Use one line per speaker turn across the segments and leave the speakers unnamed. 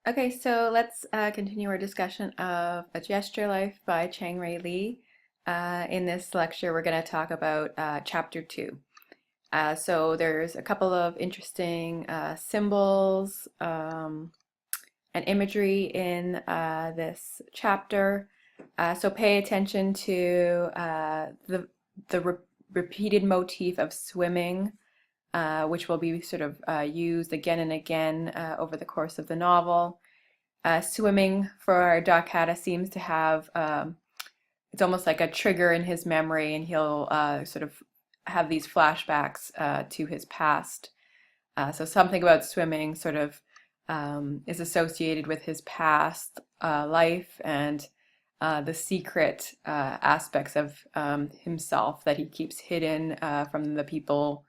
Okay, so let's continue our discussion of A Gesture Life by Chang Rei Lee. In this lecture, we're going to talk about chapter 2. So there's a couple of interesting symbols and imagery in this chapter. So pay attention to the repeated motif of swimming, which will be sort of used again and again over the course of the novel. Swimming for Doc Hatta seems to have, it's almost like a trigger in his memory, and he'll sort of have these flashbacks to his past. So something about swimming sort of is associated with his past life and the secret aspects of himself that he keeps hidden from the people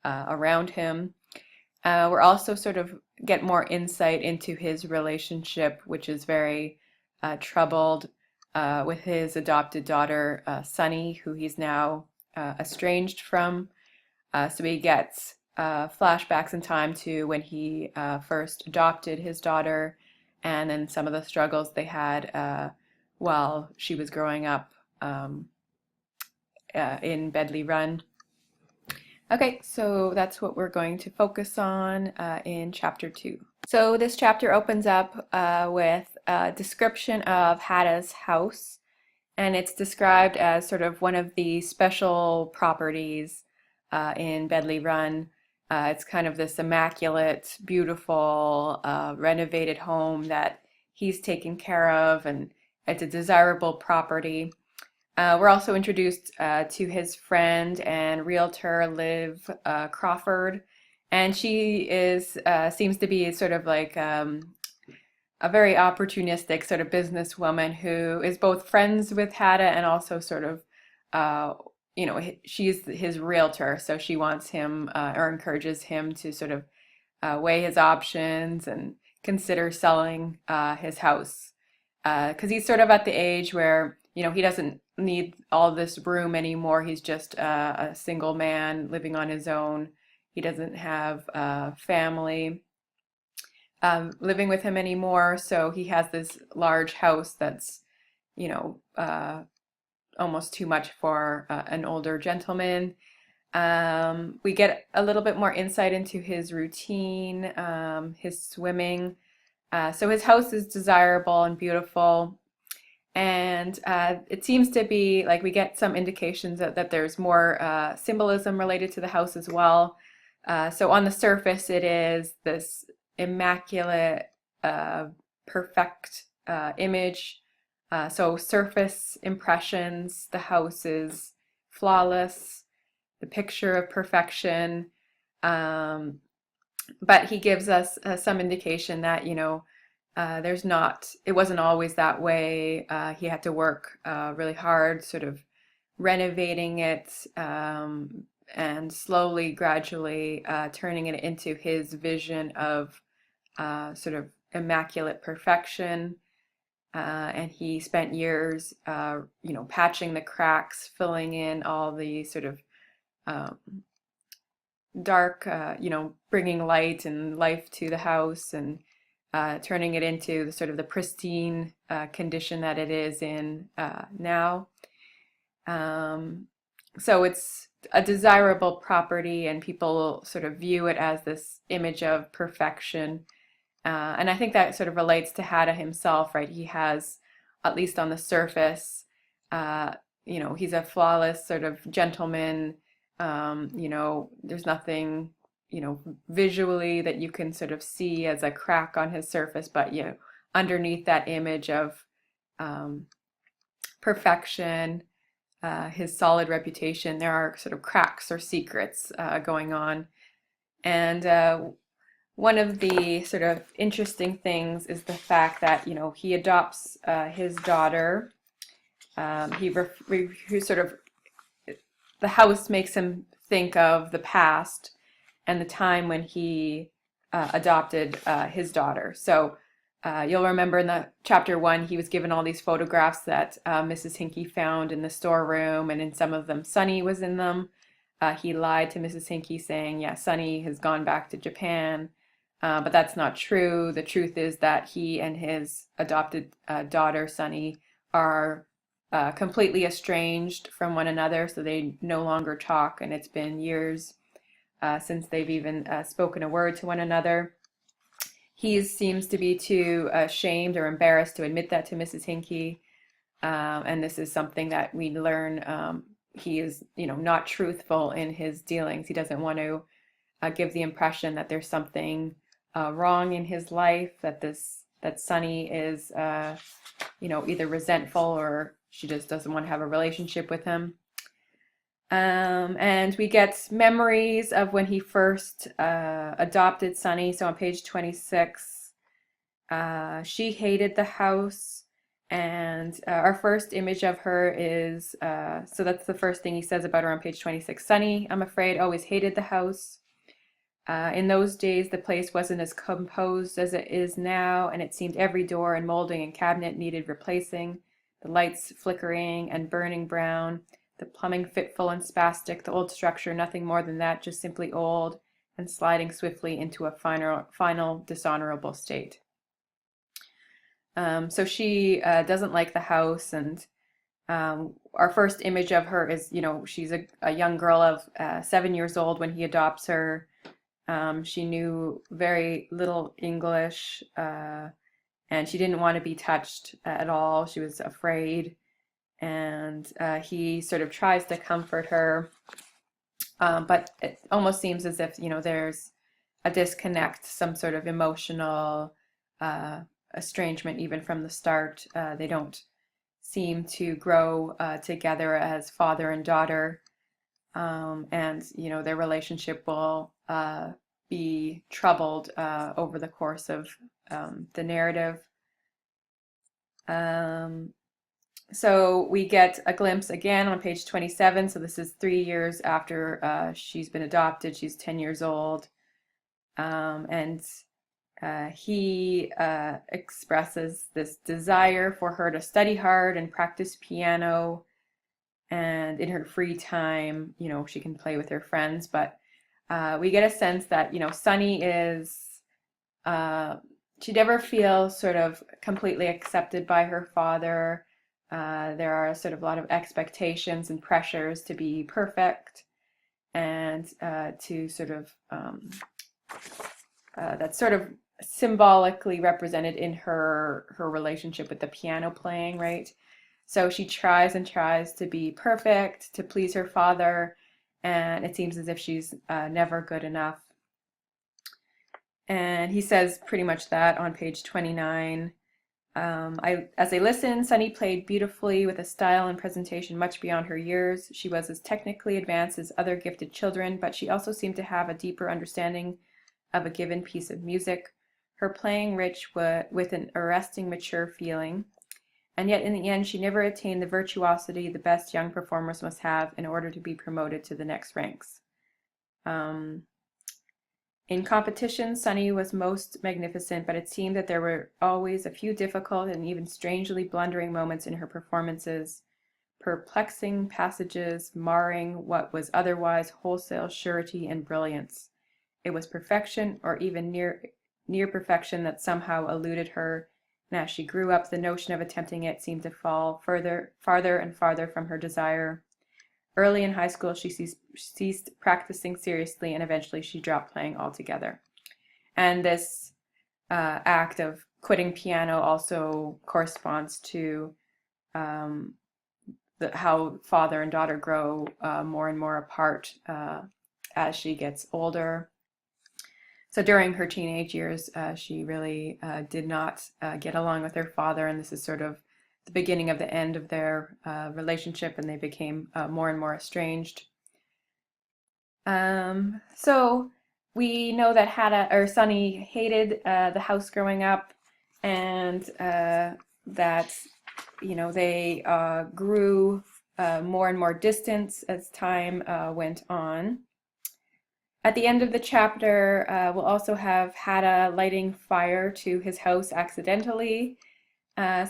around him. We're also sort of get more insight into his relationship, which is very troubled with his adopted daughter, Sunny, who he's now estranged from. So he gets flashbacks in time to when he first adopted his daughter, and then some of the struggles they had while she was growing up in Bedley Run. Okay, so that's what we're going to focus on in chapter 2. So this chapter opens up with a description of Hatta's house, and it's described as sort of one of the special properties in Bedley Run. It's kind of this immaculate, beautiful, renovated home that he's taken care of, and it's a desirable property. We're also introduced to his friend and realtor, Liv Crawford, and she is seems to be sort of like a very opportunistic sort of businesswoman who is both friends with Hatta and also sort of, she's his realtor, so she wants him or encourages him to sort of weigh his options and consider selling his house because he's sort of at the age where he doesn't need all this room anymore. He's just a single man living on his own. He doesn't have family living with him anymore, so he has this large house that's, almost too much for an older gentleman. We get a little bit more insight into his routine, his swimming. So his house is desirable and beautiful. And it seems to be like we get some indications that there's more symbolism related to the house as well. So on the surface, it is this immaculate, perfect image. So surface impressions, the house is flawless, the picture of perfection. But he gives us some indication that, it wasn't always that way. He had to work really hard, sort of renovating it and slowly, gradually turning it into his vision of sort of immaculate perfection. And he spent years, patching the cracks, filling in all the sort of um, dark, bringing light and life to the house and turning it into the sort of the pristine condition that it is in now. So it's a desirable property, and people sort of view it as this image of perfection. And I think that sort of relates to Hatta himself, right? He has, at least on the surface, he's a flawless sort of gentleman. There's nothing, visually that you can sort of see as a crack on his surface, but, underneath that image of perfection, his solid reputation, there are sort of cracks or secrets going on. And one of the sort of interesting things is the fact that, he adopts his daughter. He sort of, the house makes him think of the past and the time when he adopted his daughter. So you'll remember in the chapter 1, he was given all these photographs that Mrs. Hinkie found in the storeroom, and in some of them, Sunny was in them. He lied to Mrs. Hinkie saying, yeah, Sunny has gone back to Japan. but that's not true. The truth is that he and his adopted daughter, Sunny, are completely estranged from one another, so they no longer talk, and it's been years since they've even spoken a word to one another. He seems to be too ashamed or embarrassed to admit that to Mrs. Hinkie, and this is something that we learn. He is, not truthful in his dealings. He doesn't want to give the impression that there's something wrong in his life, that Sunny is, either resentful or she just doesn't want to have a relationship with him. And we get memories of when he first adopted Sunny. So on page 26, she hated the house. And our first image of her is, so that's the first thing he says about her on page 26. Sunny, I'm afraid, always hated the house. In those days, the place wasn't as composed as it is now, and it seemed every door and molding and cabinet needed replacing, the lights flickering and burning brown, the plumbing fitful and spastic, the old structure nothing more than that, just simply old and sliding swiftly into a final dishonorable state. So she doesn't like the house, and our first image of her is, she's a young girl of 7 years old when he adopts her. She knew very little English, and she didn't want to be touched at all. She was afraid, and he sort of tries to comfort her, but it almost seems as if, there's a disconnect, some sort of emotional estrangement even from the start. They don't seem to grow together as father and daughter, and, their relationship will be troubled over the course of the narrative. So we get a glimpse again on page 27. So this is 3 years after she's been adopted. She's 10 years old. And he expresses this desire for her to study hard and practice piano. And in her free time, she can play with her friends. But we get a sense that, Sunny is, she never feels sort of completely accepted by her father. There are sort of a lot of expectations and pressures to be perfect, and to sort of, that's sort of symbolically represented in her relationship with the piano playing, right? So she tries and tries to be perfect, to please her father, and it seems as if she's never good enough. And he says pretty much that on page 29. As they listened, Sunny played beautifully with a style and presentation much beyond her years. She was as technically advanced as other gifted children, but she also seemed to have a deeper understanding of a given piece of music, her playing rich with an arresting, mature feeling. And yet in the end, she never attained the virtuosity the best young performers must have in order to be promoted to the next ranks. In competition, Sunny was most magnificent, but it seemed that there were always a few difficult and even strangely blundering moments in her performances, perplexing passages marring what was otherwise wholesale surety and brilliance. It was perfection, or even near perfection, that somehow eluded her, and as she grew up, the notion of attempting it seemed to fall farther and farther from her desire. Early in high school, she ceased practicing seriously, and eventually she dropped playing altogether. And this act of quitting piano also corresponds to how father and daughter grow more and more apart as she gets older. So during her teenage years, she really did not get along with her father, and this is sort of the beginning of the end of their relationship, and they became more and more estranged. So we know that Sunny hated the house growing up, and that they grew more and more distant as time went on. At the end of the chapter, we'll also have Hada lighting fire to his house accidentally.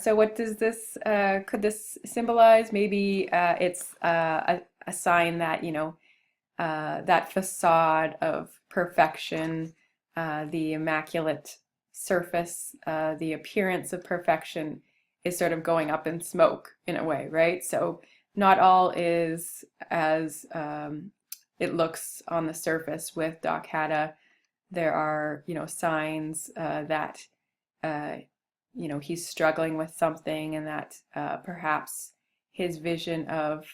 So what does this, could this symbolize? Maybe it's a sign that, that facade of perfection the immaculate surface, the appearance of perfection is sort of going up in smoke in a way, right? So not all is as it looks on the surface with Doc Hatta. There are, signs that, he's struggling with something, and that perhaps his vision of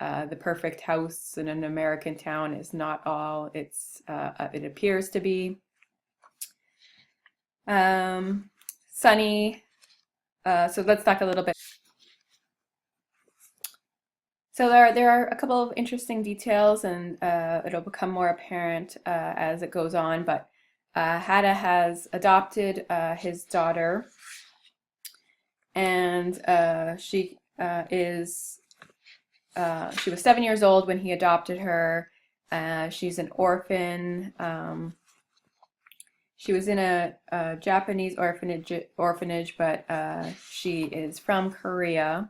the perfect house in an American town is not all it appears to be. Sunny. So let's talk a little bit. So there are a couple of interesting details, and it'll become more apparent as it goes on. But Hatta has adopted his daughter, and she was 7 years old when he adopted her. She's an orphan. She was in a Japanese orphanage, but she is from Korea.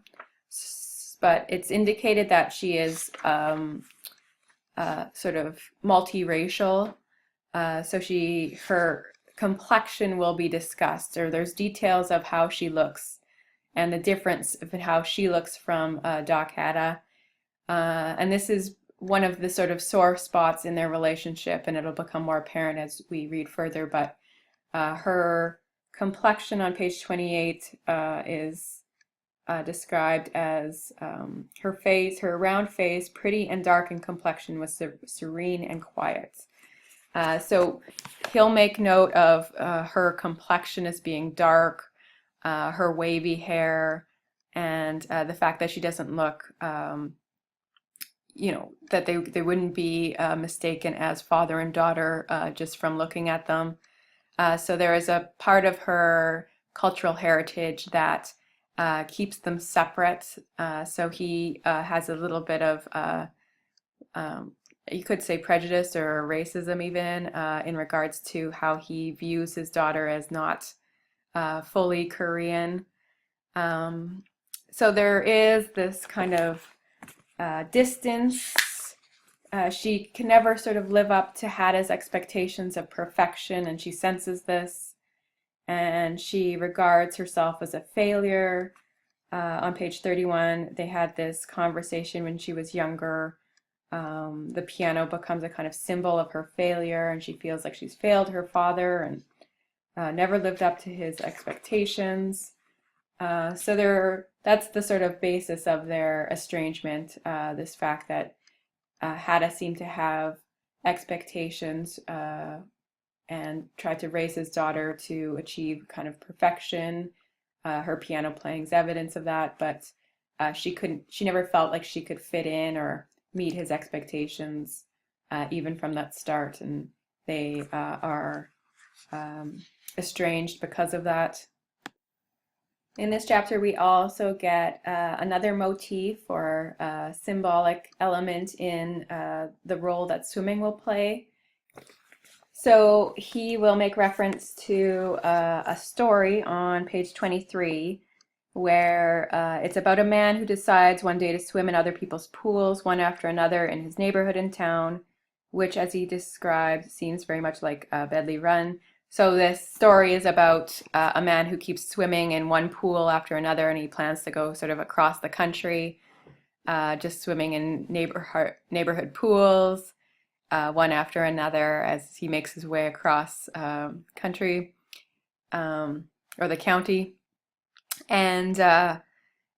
But it's indicated that she is sort of multiracial. So her complexion will be discussed, or there's details of how she looks and the difference of how she looks from Doc Hatta. And this is one of the sort of sore spots in their relationship, and it'll become more apparent as we read further. But her complexion on page 28 is described as her round face, pretty and dark in complexion, was serene and quiet. So he'll make note of her complexion as being dark, her wavy hair, and the fact that she doesn't look, that they wouldn't be mistaken as father and daughter just from looking at them. So there is a part of her cultural heritage that keeps them separate. So he has a little bit of, you could say, prejudice or racism even in regards to how he views his daughter as not fully Korean. So there is this kind of distance. She can never sort of live up to Hatta's expectations of perfection, and she senses this, and she regards herself as a failure. On page 31, they had this conversation when she was younger. The piano becomes a kind of symbol of her failure, and she feels like she's failed her father and never lived up to his expectations. So that's the sort of basis of their estrangement, this fact that Hatta seemed to have expectations and tried to raise his daughter to achieve kind of perfection. Her piano playing is evidence of that, but she never felt like she could fit in or meet his expectations even from that start, and they are estranged because of that. In this chapter, we also get another motif or symbolic element in the role that swimming will play. So he will make reference to a story on page 23 where it's about a man who decides one day to swim in other people's pools, one after another, in his neighborhood and town, which, as he described, seems very much like Bedley Run. So this story is about a man who keeps swimming in one pool after another, and he plans to go sort of across the country, just swimming in neighborhood pools, one after another, as he makes his way across country or the county. And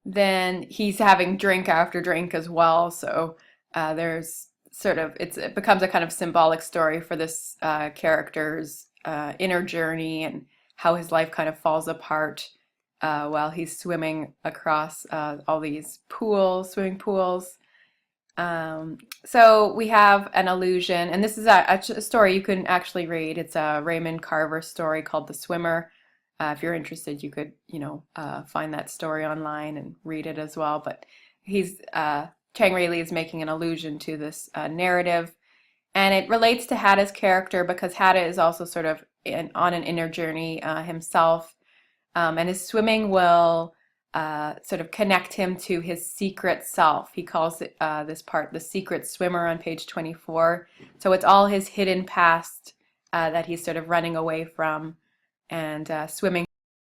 then he's having drink after drink as well. So there's it becomes a kind of symbolic story for this character's inner journey and how his life kind of falls apart while he's swimming across all these swimming pools. So we have an allusion, and this is a story you can actually read. It's a Raymond Carver story called The Swimmer. If you're interested, you could, find that story online and read it as well. But Chang Rae Lee is making an allusion to this narrative. And it relates to Hatta's character because Hatta is also sort of on an inner journey himself. And his swimming will sort of connect him to his secret self. He calls it this part the secret swimmer on page 24. So it's all his hidden past that he's sort of running away from and swimming